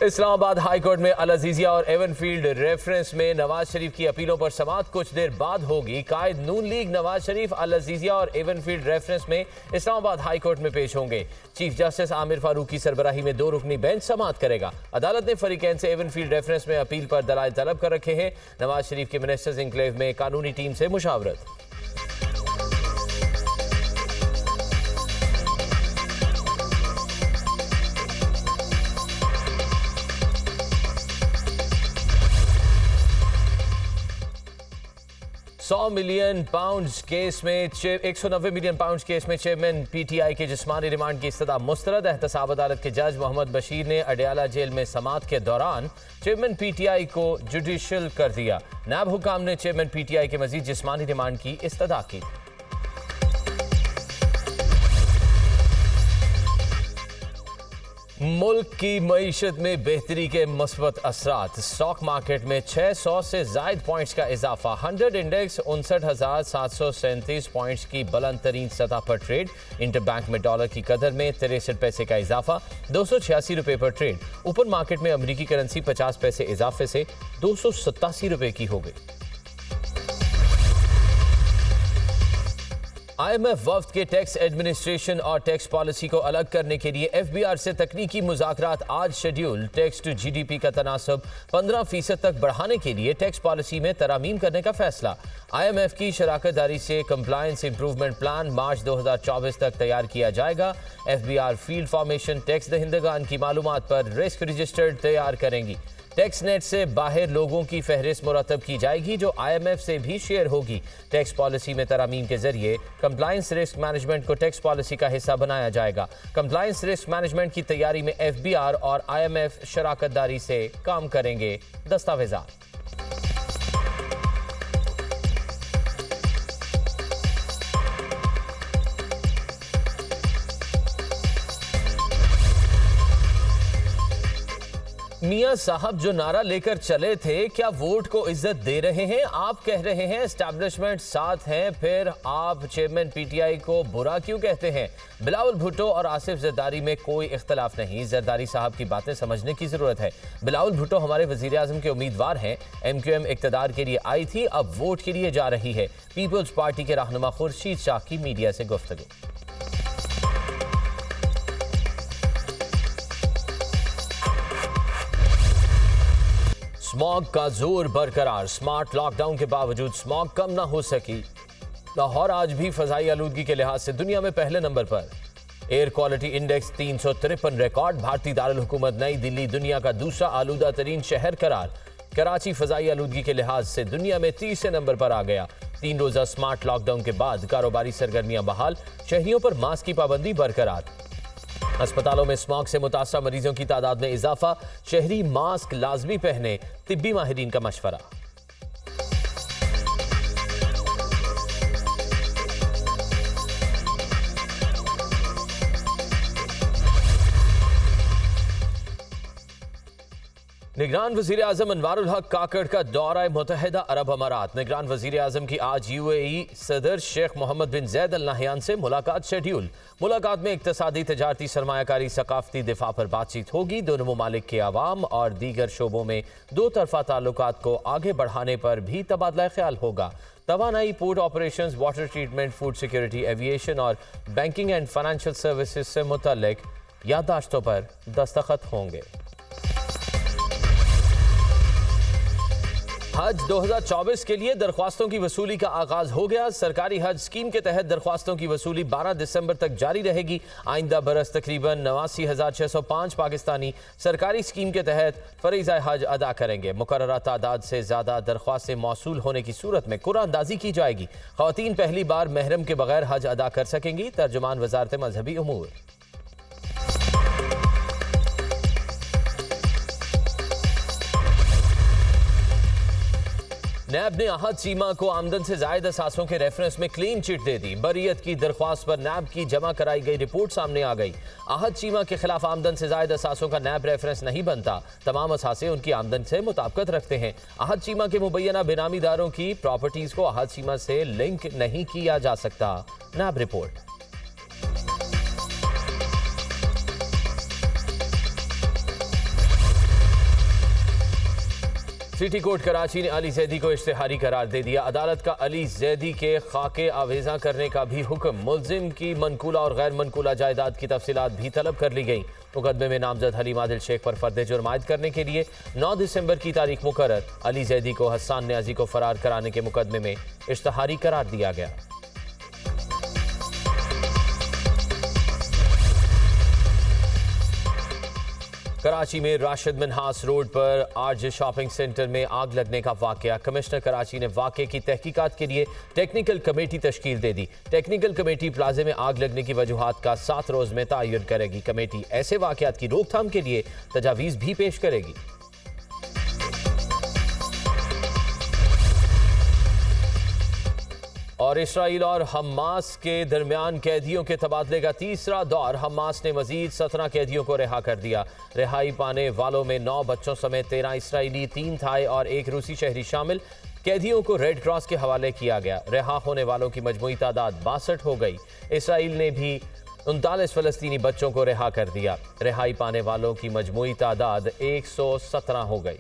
Islamabad high court में अल अजीजिया और Avenfield reference में नवाज शरीफ की अपीलों पर समाअत कुछ देर बाद होगी। कायद नून लीग नवाज शरीफ अल अजीजिया और एवनफील्ड रेफरेंस में इस्लामाबाद हाई कोर्ट में पेश होंगे। चीफ जस्टिस आमिर फारूक की सरबराही में 2 रुकनी बेंच समाअत करेगा। अदालत ने फरीकैन से एवनफील्ड रेफरेंस में अपील पर दलाइल तलब कर रखे हैं। नवाज शरीफ के मिनिस्टर्स इंक्लेव में कानूनी टीम से मुशावरत। £100 मिलियन केस में 190 मिलियन पाउंड केस में चेयरमैन पीटीआई के जिस्मानी रिमांड की इस्तदा मुस्तरद। एहतसाब अदालत के जज मोहम्मद बशीर ने अडयाला जेल में समाअत के दौरान चेयरमैन पीटीआई को जुडिशल कर दिया। नायब हुकाम ने चेयरमैन पीटीआई के मजीद जिस्मानी रिमांड की इस्तदा की। मुल्क की मईशत में बेहतरी के मस्बत असरात। स्टॉक मार्केट में 600 से जायद पॉइंट्स का इजाफा। 100 इंडेक्स 59,737 पॉइंट्स की बुलंद तरीन सतह पर ट्रेड। इंटरबैंक में डॉलर की कदर में 63 पैसे का इजाफा, 286 रुपए पर ट्रेड। ओपन मार्केट में अमरीकी करेंसी 50 पैसे इजाफे से 287 रुपए की हो गई। IMF वफ्द के टैक्स एडमिनिस्ट्रेशन और टैक्स पॉलिसी को अलग करने के लिए FBR से तकनीकी मुज़ाकरात आज शेड्यूल। टैक्स टू GDP का तनासब 15% तक बढ़ाने के लिए टैक्स पॉलिसी में तरामीम करने का फैसला। IMF की शराकत दारी से कंप्लायंस इंप्रूवमेंट प्लान मार्च 2024 तक तैयार किया जाएगा। FBR फील्ड फॉर्मेशन टैक्स दहिंदगान की मालूमात पर रिस्क रजिस्टर्ड तैयार करेंगी। टैक्स नेट से बाहर लोगों की फहरिस्त मुरतब की जाएगी जो IMF से भी शेयर होगी। टैक्स पॉलिसी में तरामीम के जरिए कंप्लायंस रिस्क मैनेजमेंट को टैक्स पॉलिसी का हिस्सा बनाया जाएगा। कंप्लायंस रिस्क मैनेजमेंट की तैयारी में FBR और IMF शराकत दारी से काम करेंगे। दस्तावेज़ात मियां साहब जो नारा लेकर चले थे, क्या वोट को इज्जत दे रहे हैं? आप कह रहे हैं एस्टैब्लिशमेंट साथ हैं, फिर आप चेयरमैन पीटीआई को बुरा क्यों कहते हैं? बिलावल भुट्टो और आसिफ जरदारी में कोई इख्तलाफ नहीं। जरदारी साहब की बातें समझने की जरूरत है। बिलावल भुट्टो हमारे वजीर आजम के उम्मीदवार हैं। MQM इक्तदार के लिए आई थी, अब वोट के लिए जा रही है। पीपल्स पार्टी के रहनुमा खुर्शीद शाह की मीडिया से गुफ्तगू। स्मॉग का जोर बरकरार। स्मार्ट लॉकडाउन के बावजूद स्मॉग कम न हो सकी। लाहौर आज भी फजाई आलूदगी के लिहाज से दुनिया में पहले नंबर पर। Air quality index 353 record. भारतीय दारुल हुकूमत नई दिल्ली दुनिया का दूसरा आलूदा तरीन शहर करार। कराची फजाई आलूदगी के लिहाज से दुनिया में 30 नंबर पर आ गया। 3 रोजा स्मार्ट लॉकडाउन के बाद कारोबारी सरगर्मियां बहाल। शहरियों पर मास्क की पाबंदी बरकरार। अस्पतालों में स्मॉग से मुतासर मरीजों की तादाद में इजाफा। शहरी मास्क लाजमी पहने, तिब्बी माहिरीन का मशवरा। निगरान वजीर आजम अनवारुल हक काकड़ का दौरा मुत्तहिदा अरब अमारात। निगरान वजीर आजम की आज UAE सदर शेख मोहम्मद बिन जैद अल नहयान से मुलाकात शेड्यूल। मुलाकात में इक्तसादी, तजारती, सरमायाकारी, सकाफती दिफा पर बातचीत होगी। दोनों ममालिक के अवाम और दीगर शोबों में 2 तरफा ताल्लुकात को आगे बढ़ाने पर भी तबादला ख्याल होगा। तवानाई, port operations, water treatment, food security, aviation और बैंकिंग एंड फाइनेंशियल सर्विसेज से मुतल्लिक याददाश्तों पर दस्तखत होंगे। हज 2024 के लिए दरख्वास्तों की वसूली का आगाज हो गया। सरकारी हज स्कीम के तहत दरख्वास्तों की वसूली 12 दिसंबर तक जारी रहेगी। आइंदा बरस तकरीबन 89,605 पाकिस्तानी सरकारी स्कीम के तहत फरीज़ा हज अदा करेंगे। मुकर्ररा तादाद से ज्यादा दरख्वास्तें मौसूल होने की सूरत में कुरानंदाजी की जाएगी। ख़वातीन पहली बार महरम के बगैर हज अदा कर सकेंगी। तर्जुमान वजारत मजहबी उमूर। नैब ने अहद चीमा को आमदन से जायद असासों के रेफरेंस में क्लीन चिट दे दी। बरियत की दरख्वास्त पर नैब की जमा कराई गई रिपोर्ट सामने आ गई। अहद चीमा के खिलाफ आमदन से जायद असासों का नैब रेफरेंस नहीं बनता। तमाम असासे उनकी आमदन से मुताबिकत रखते हैं। अहद चीमा के मुबैना बेनामीदारों की प्रॉपर्टीज को अहद चीमा से लिंक नहीं किया जा सकता। नैब रिपोर्ट। सिटी कोर्ट कराची ने अली जैदी को इश्तिहारी करार दे दिया। अदालत का अली जैदी के खाके आवेजा करने का भी हुक्म। मुल्जिम की मनकूला और गैर मनकूला जायदाद की तफसीलात भी तलब कर ली गई। मुकदमे में नामजद हलीम आदिल शेख पर फर्द जुर्म आयद करने के लिए 9 दिसंबर की तारीख मुकर्रर। अली जैदी को हस्सान न्याजी को फरार कराने के मुकदमे में इश्तिहारी करार दिया गया। कराची में राशिद मिन्हास रोड पर आरजे शॉपिंग सेंटर में आग लगने का वाकया। कमिश्नर कराची ने वाकये की तहकीकात के लिए टेक्निकल कमेटी तश्कील दे दी। टेक्निकल कमेटी प्लाजे में आग लगने की वजूहात का 7 रोज में तयन करेगी। कमेटी ऐसे वाकयात की रोकथाम के लिए तजावीज़ भी पेश करेगी। और इसराइल और हमास के दरमियान कैदियों के तबादले का तीसरा दौर। हमास ने मजीद 17 कैदियों को रिहा कर दिया। रिहाई पाने वालों में 9 बच्चों समेत 13 इसराइली, 3 थाई और 1 रूसी शहरी शामिल। कैदियों को रेड क्रॉस के हवाले किया गया। रिहा होने वालों की मजमूई तादाद 62 हो गई। इसराइल ने भी 39 फलस्तीनी बच्चों को रिहा कर दिया। रिहाई पाने वालों की मजमूई तादाद 117 हो गई।